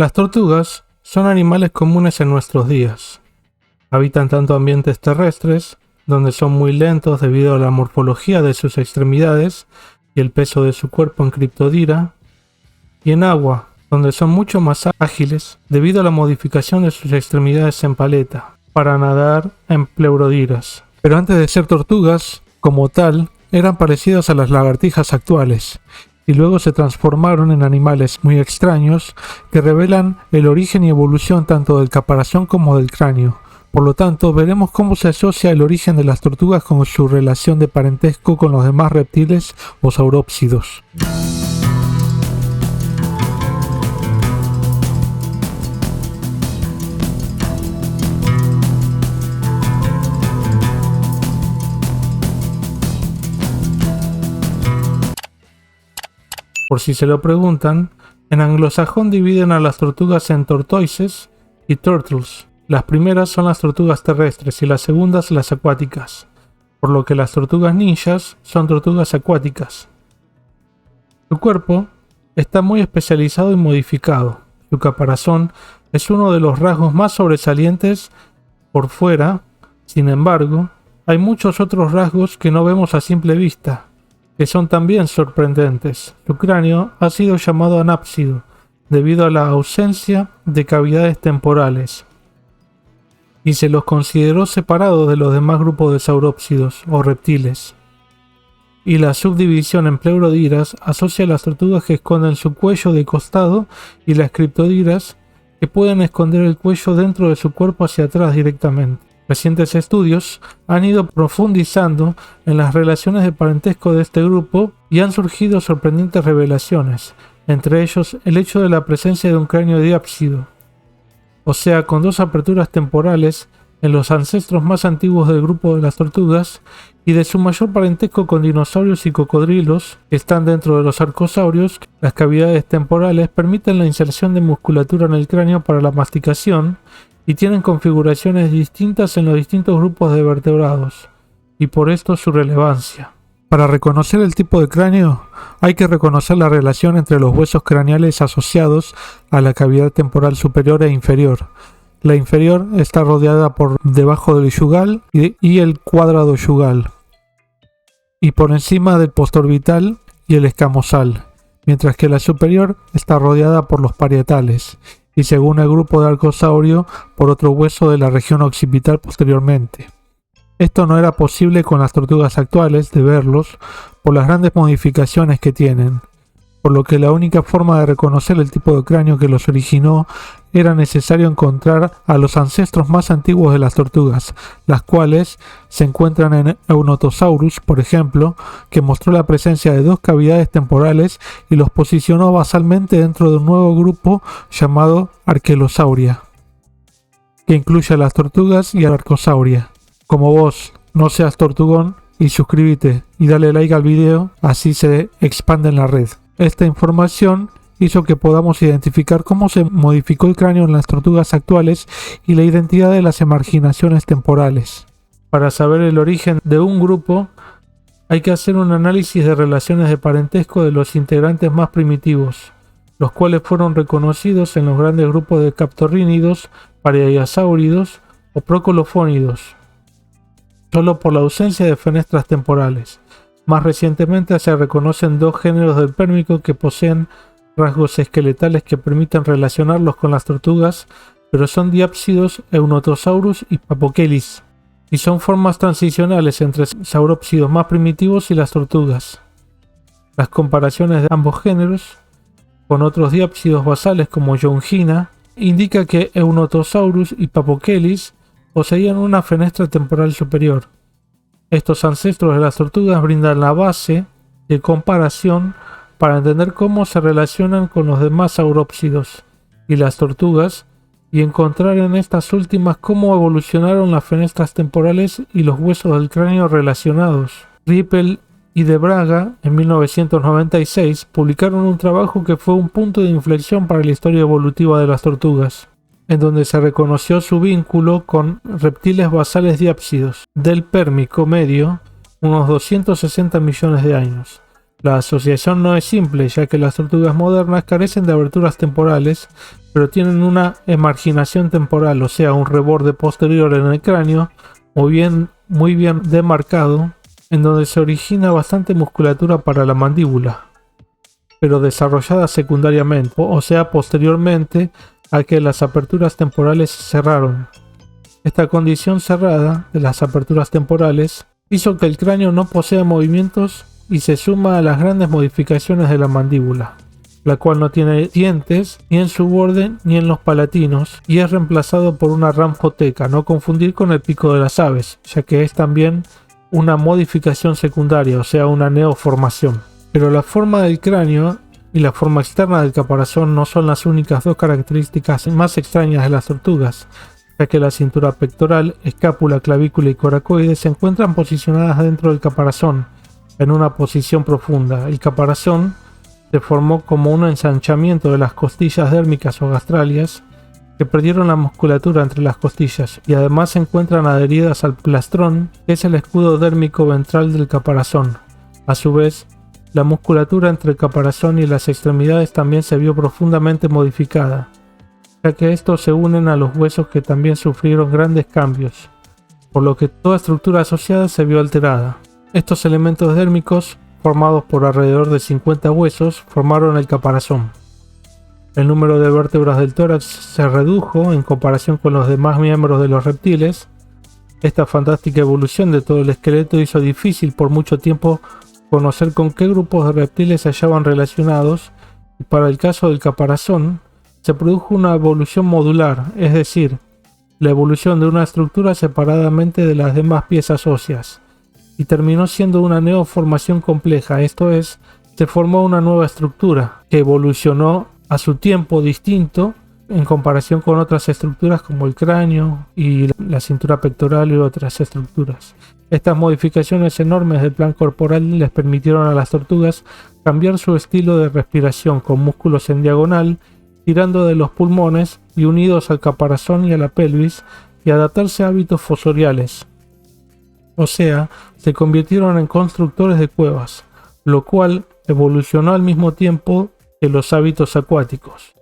Las tortugas son animales comunes en nuestros días. Habitan tanto ambientes terrestres, donde son muy lentos debido a la morfología de sus extremidades y el peso de su cuerpo en criptodira, y en agua, donde son mucho más ágiles debido a la modificación de sus extremidades en paleta, para nadar en pleurodiras. Pero antes de ser tortugas, como tal, eran parecidas a las lagartijas actuales, y luego se transformaron en animales muy extraños que revelan el origen y evolución tanto del caparazón como del cráneo. Por lo tanto, veremos cómo se asocia el origen de las tortugas con su relación de parentesco con los demás reptiles o saurópsidos. Por si se lo preguntan, en anglosajón dividen a las tortugas en tortoises y turtles. Las primeras son las tortugas terrestres y las segundas las acuáticas, por lo que las tortugas ninjas son tortugas acuáticas. Su cuerpo está muy especializado y modificado. Su caparazón es uno de los rasgos más sobresalientes por fuera. Sin embargo, hay muchos otros rasgos que no vemos a simple vista, que son también sorprendentes. Su cráneo ha sido llamado anápsido debido a la ausencia de cavidades temporales, y se los consideró separados de los demás grupos de saurópsidos o reptiles. Y la subdivisión en pleurodiras asocia a las tortugas que esconden su cuello de costado y las criptodiras que pueden esconder el cuello dentro de su cuerpo hacia atrás directamente. Recientes estudios han ido profundizando en las relaciones de parentesco de este grupo y han surgido sorprendentes revelaciones, entre ellos el hecho de la presencia de un cráneo diápsido, o sea, con dos aperturas temporales en los ancestros más antiguos del grupo de las tortugas, y de su mayor parentesco con dinosaurios y cocodrilos que están dentro de los arcosaurios. Las cavidades temporales permiten la inserción de musculatura en el cráneo para la masticación y tienen configuraciones distintas en los distintos grupos de vertebrados, y por esto su relevancia. Para reconocer el tipo de cráneo, hay que reconocer la relación entre los huesos craneales asociados a la cavidad temporal superior e inferior. La inferior está rodeada por debajo del yugal y el cuadrado yugal, y por encima del postorbital y el escamosal, mientras que la superior está rodeada por los parietales, y según el grupo de arcosaurio, por otro hueso de la región occipital posteriormente. Esto no era posible con las tortugas actuales de verlos por las grandes modificaciones que tienen, por lo que la única forma de reconocer el tipo de cráneo que los originó era necesario encontrar a los ancestros más antiguos de las tortugas, las cuales se encuentran en Eunotosaurus, por ejemplo, que mostró la presencia de dos cavidades temporales y los posicionó basalmente dentro de un nuevo grupo llamado Arkelosauria, que incluye a las tortugas y a la Arcosauria. Como vos no seas tortugón, y suscríbete y dale like al video, así se expande en la red. Esta información hizo que podamos identificar cómo se modificó el cráneo en las tortugas actuales y la identidad de las emarginaciones temporales. Para saber el origen de un grupo, hay que hacer un análisis de relaciones de parentesco de los integrantes más primitivos, los cuales fueron reconocidos en los grandes grupos de captorrínidos, pareiasáuridos o procolofónidos, solo por la ausencia de fenestras temporales. Más recientemente se reconocen dos géneros del pérmico que poseen rasgos esqueletales que permiten relacionarlos con las tortugas, pero son diápsidos Eunotosaurus y Papokelis, y son formas transicionales entre saurópsidos más primitivos y las tortugas. Las comparaciones de ambos géneros con otros diápsidos basales como Yongina indica que Eunotosaurus y Papokelis poseían una fenestra temporal superior. Estos ancestros de las tortugas brindan la base de comparación para entender cómo se relacionan con los demás saurópsidos y las tortugas, y encontrar en estas últimas cómo evolucionaron las fenestras temporales y los huesos del cráneo relacionados. Rippel y de Braga, en 1996, publicaron un trabajo que fue un punto de inflexión para la historia evolutiva de las tortugas, en donde se reconoció su vínculo con reptiles basales diápsidos del Pérmico medio, unos 260 millones de años. La asociación no es simple, ya que las tortugas modernas carecen de aberturas temporales, pero tienen una emarginación temporal, o sea, un reborde posterior en el cráneo, muy bien demarcado, en donde se origina bastante musculatura para la mandíbula, pero desarrollada secundariamente, o sea, posteriormente a que las aperturas temporales se cerraron. Esta condición cerrada de las aperturas temporales hizo que el cráneo no posea movimientos y se suma a las grandes modificaciones de la mandíbula, la cual no tiene dientes ni en su borde ni en los palatinos y es reemplazado por una ramjoteca, no confundir con el pico de las aves, ya que es también una modificación secundaria, o sea, una neoformación. Pero la forma del cráneo y la forma externa del caparazón no son las únicas dos características más extrañas de las tortugas, ya que la cintura pectoral, escápula, clavícula y coracoides se encuentran posicionadas dentro del caparazón, en una posición profunda. El caparazón se formó como un ensanchamiento de las costillas dérmicas o gastralias que perdieron la musculatura entre las costillas y además se encuentran adheridas al plastrón, que es el escudo dérmico ventral del caparazón. A su vez, la musculatura entre el caparazón y las extremidades también se vio profundamente modificada, ya que estos se unen a los huesos que también sufrieron grandes cambios, por lo que toda estructura asociada se vio alterada. Estos elementos dérmicos, formados por alrededor de 50 huesos, formaron el caparazón. El número de vértebras del tórax se redujo en comparación con los demás miembros de los reptiles. Esta fantástica evolución de todo el esqueleto hizo difícil por mucho tiempo conocer con qué grupos de reptiles se hallaban relacionados, y para el caso del caparazón se produjo una evolución modular, es decir, la evolución de una estructura separadamente de las demás piezas óseas, y terminó siendo una neoformación compleja, esto es, se formó una nueva estructura que evolucionó a su tiempo distinto en comparación con otras estructuras como el cráneo y la cintura pectoral y otras estructuras. Estas modificaciones enormes del plan corporal les permitieron a las tortugas cambiar su estilo de respiración con músculos en diagonal, tirando de los pulmones y unidos al caparazón y a la pelvis, y adaptarse a hábitos fosoriales. O sea, se convirtieron en constructores de cuevas, lo cual evolucionó al mismo tiempo que los hábitos acuáticos,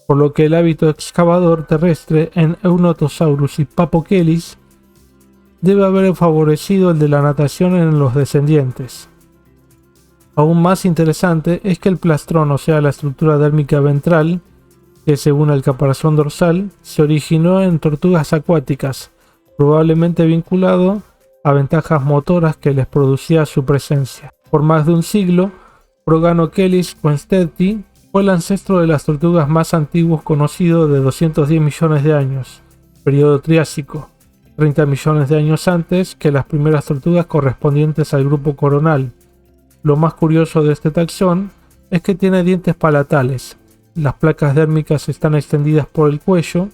por lo que el hábito excavador terrestre en Eunotosaurus y Papokelis debe haber favorecido el de la natación en los descendientes. Aún más interesante es que el plastrón, o sea, la estructura dérmica ventral, que según el caparazón dorsal, se originó en tortugas acuáticas, probablemente vinculado a ventajas motoras que les producía su presencia. Por más de un siglo, Proganochelys quenstedti fue el ancestro de las tortugas más antiguos conocido, de 210 millones de años, periodo Triásico, 30 millones de años antes que las primeras tortugas correspondientes al grupo coronal. Lo más curioso de este taxón es que tiene dientes palatales. Las placas dérmicas están extendidas por el cuello,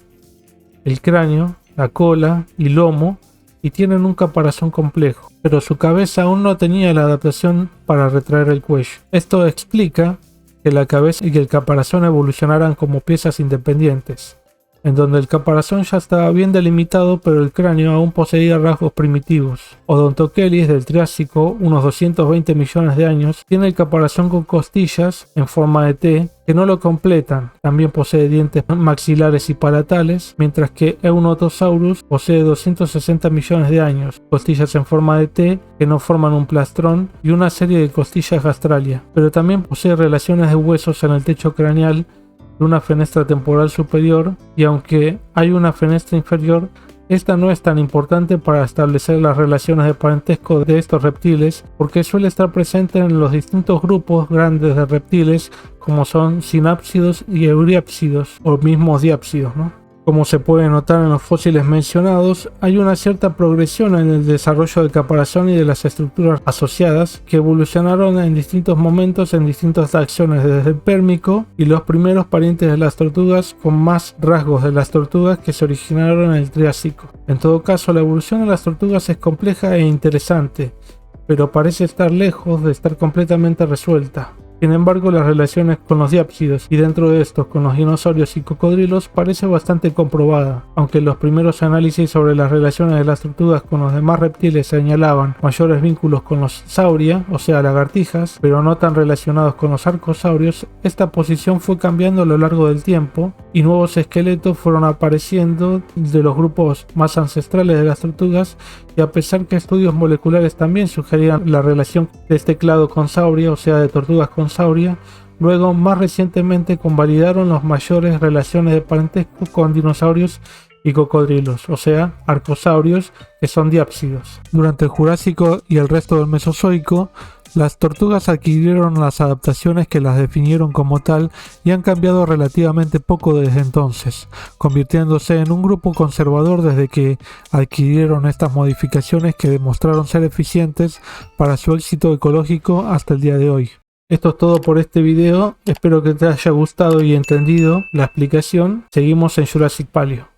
el cráneo, la cola y lomo, y tienen un caparazón complejo, pero su cabeza aún no tenía la adaptación para retraer el cuello. Esto explica que la cabeza y el caparazón evolucionaran como piezas independientes, en donde el caparazón ya estaba bien delimitado, pero el cráneo aún poseía rasgos primitivos. Odontochelys del Triásico, unos 220 millones de años, tiene el caparazón con costillas en forma de T que no lo completan. También posee dientes maxilares y palatales, mientras que Eunotosaurus posee 260 millones de años, costillas en forma de T que no forman un plastrón y una serie de costillas gastralias, pero también posee relaciones de huesos en el techo craneal de una fenestra temporal superior, y aunque hay una fenestra inferior, esta no es tan importante para establecer las relaciones de parentesco de estos reptiles, porque suele estar presente en los distintos grupos grandes de reptiles como son sinápsidos y euríapsidos, o mismos diápsidos, ¿no? Como se puede notar en los fósiles mencionados, hay una cierta progresión en el desarrollo del caparazón y de las estructuras asociadas que evolucionaron en distintos momentos en distintas taxones, desde el Pérmico y los primeros parientes de las tortugas con más rasgos de las tortugas que se originaron en el Triásico. En todo caso, la evolución de las tortugas es compleja e interesante, pero parece estar lejos de estar completamente resuelta. Sin embargo, las relaciones con los diápsidos y dentro de estos con los dinosaurios y cocodrilos parece bastante comprobada, aunque los primeros análisis sobre las relaciones de las tortugas con los demás reptiles señalaban mayores vínculos con los sauria, o sea lagartijas, pero no tan relacionados con los arcosaurios. Esta posición fue cambiando a lo largo del tiempo y nuevos esqueletos fueron apareciendo de los grupos más ancestrales de las tortugas, y a pesar que estudios moleculares también sugerían la relación de este clado con sauria, o sea de tortugas con sauria, luego más recientemente convalidaron las mayores relaciones de parentesco con dinosaurios y cocodrilos, o sea arcosaurios, que son diápsidos. Durante el Jurásico y el resto del Mesozoico, las tortugas adquirieron las adaptaciones que las definieron como tal y han cambiado relativamente poco desde entonces, convirtiéndose en un grupo conservador desde que adquirieron estas modificaciones que demostraron ser eficientes para su éxito ecológico hasta el día de hoy. Esto es todo por este video, espero que te haya gustado y entendido la explicación. Seguimos en Jurassic Paleo.